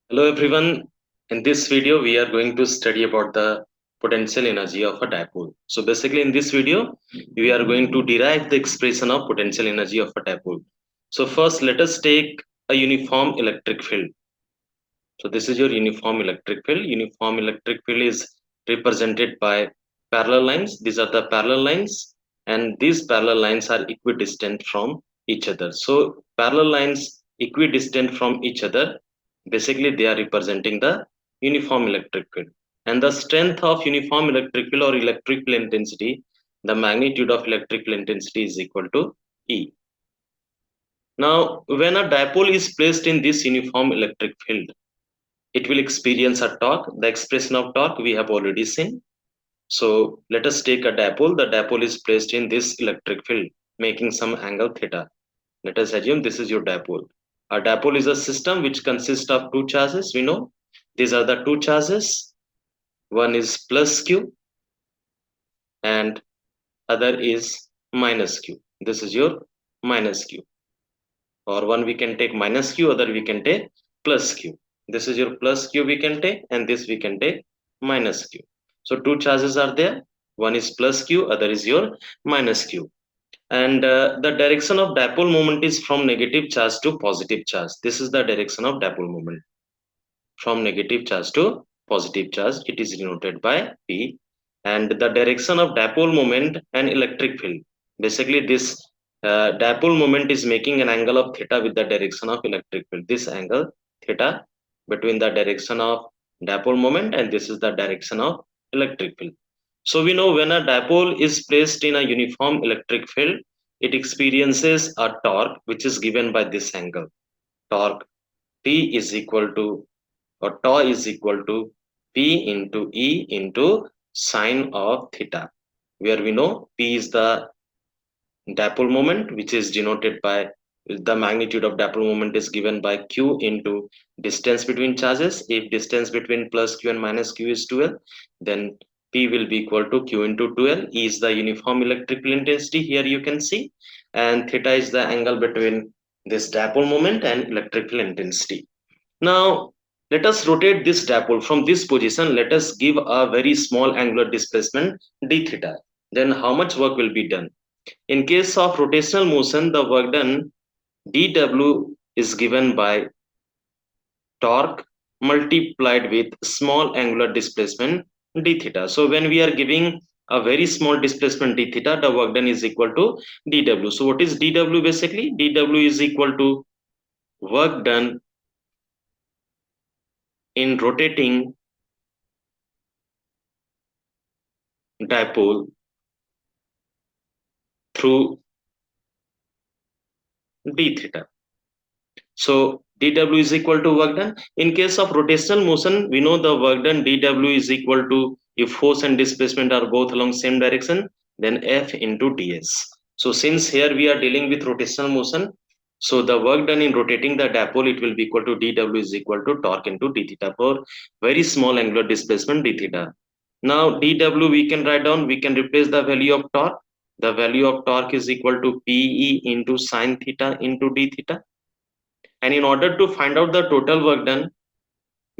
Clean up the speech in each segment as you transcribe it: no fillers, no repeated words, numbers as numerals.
Hello everyone. In this video, we are going to study about the potential energy of a dipole. So basically in this video, we are going to derive the expression of potential energy of a dipole. So first, let us take a uniform electric field. So this is your uniform electric field. Uniform electric field is represented by parallel lines. These are the parallel lines, and these parallel lines are equidistant from each other. So parallel lines equidistant from each other, basically they are representing the uniform electric field. And the strength of uniform electric field or electric field intensity, the magnitude of electric field intensity is equal to E. Now, when a dipole is placed in this uniform electric field, it will experience a torque. The expression of torque we have already seen. So let us take a dipole. The dipole is placed in this electric field, making some angle theta. Let us assume this is your dipole. A dipole is a system which consists of two charges. We know these are the two charges. One is plus q and other is minus q. This is your minus q. Or one we can take minus q, other we can take plus q. This is your plus q we can take, and this we can take minus q. So two charges are there. One is plus q, other is your minus q. And the direction of dipole moment is from negative charge to positive charge. This is the direction of dipole moment. From negative charge to positive charge, it is denoted by P. And the direction of dipole moment and electric field. Basically, this dipole moment is making an angle of theta with the direction of electric field. This angle theta between the direction of dipole moment and this is the direction of electric field. So we know when a dipole is placed in a uniform electric field, it experiences a torque which is given by this angle. Torque T is equal to, or tau is equal to P into E into sine of theta, where we know P is the dipole moment, which is denoted by the magnitude of dipole moment is given by Q into distance between charges. If distance between plus Q and minus Q is 12, then P will be equal to Q into 12. E is the uniform electrical intensity, here you can see, and theta is the angle between this dipole moment and electrical intensity. Now, let us rotate this dipole from this position. Let us give a very small angular displacement d theta. Then how much work will be done? In case of rotational motion, the work done dw is given by torque multiplied with small angular displacement d theta. So when we are giving a very small displacement d theta, the work done is equal to dw. So what is dw basically? dw is equal to work done in rotating dipole through d theta. So dw is equal to work done. In case of rotational motion, we know the work done dw is equal to, if force and displacement are both along same direction, then F into ds. So since here we are dealing with rotational motion, so the work done in rotating the dipole, it will be equal to dw is equal to torque into d theta for very small angular displacement d theta. Now dw we can write down, we can replace the value of torque. The value of torque is equal to Pe into sine theta into d theta. And in order to find out the total work done,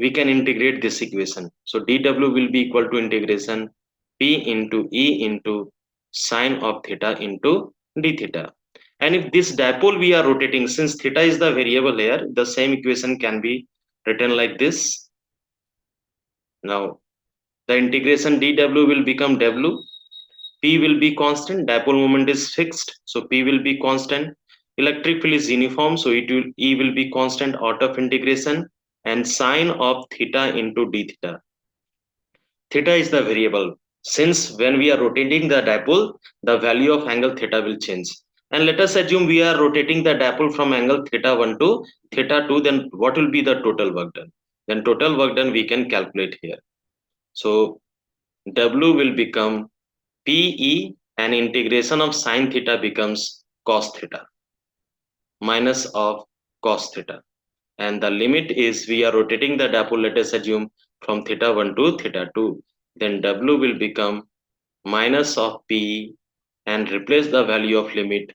we can integrate this equation. So dw will be equal to integration P into E into sine of theta into d theta. And if this dipole we are rotating, since theta is the variable here, the same equation can be written like this. Now the integration dw will become w. P will be constant, dipole moment is fixed, so P will be constant. Electric field is uniform, so E will be constant out of integration, and sine of theta into d theta. Theta is the variable. Since when we are rotating the dipole, the value of angle theta will change. And let us assume we are rotating the dipole from angle theta 1 to theta 2, then what will be the total work done? Then total work done we can calculate here. So W will become Pe, and integration of sine theta becomes cos theta minus of cos theta. And the limit is we are rotating the dipole, let us assume from theta 1 to theta 2. Then W will become minus of Pe and replace the value of limit.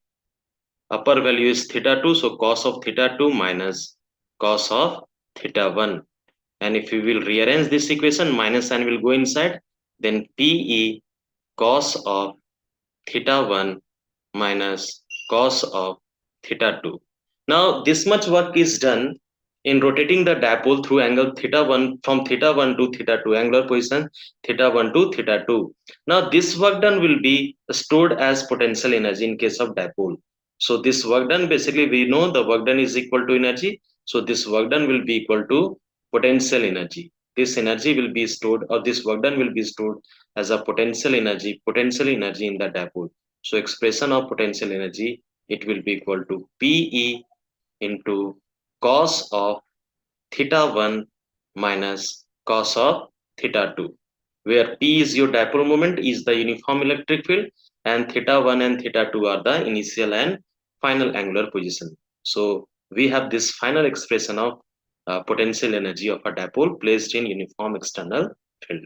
Upper value is theta 2, so cos of theta 2 minus cos of theta 1. And if we will rearrange this equation, minus sign will go inside, then PE cos of theta 1 minus cos of theta 2. Now this much work is done in rotating the dipole through angle theta 1 from theta 1 to theta 2, angular position theta 1 to theta 2. Now this work done will be stored as potential energy in case of dipole. So this work done, basically we know the work done is equal to energy. So this work done will be equal to potential energy. This energy will be stored, or this work done will be stored as a potential energy in the dipole. So expression of potential energy, it will be equal to PE into cos of theta 1 minus cos of theta 2, where P is your dipole moment, is the uniform electric field, and theta 1 and theta 2 are the initial and final angular position. So we have this final expression of potential energy of a dipole placed in uniform external field.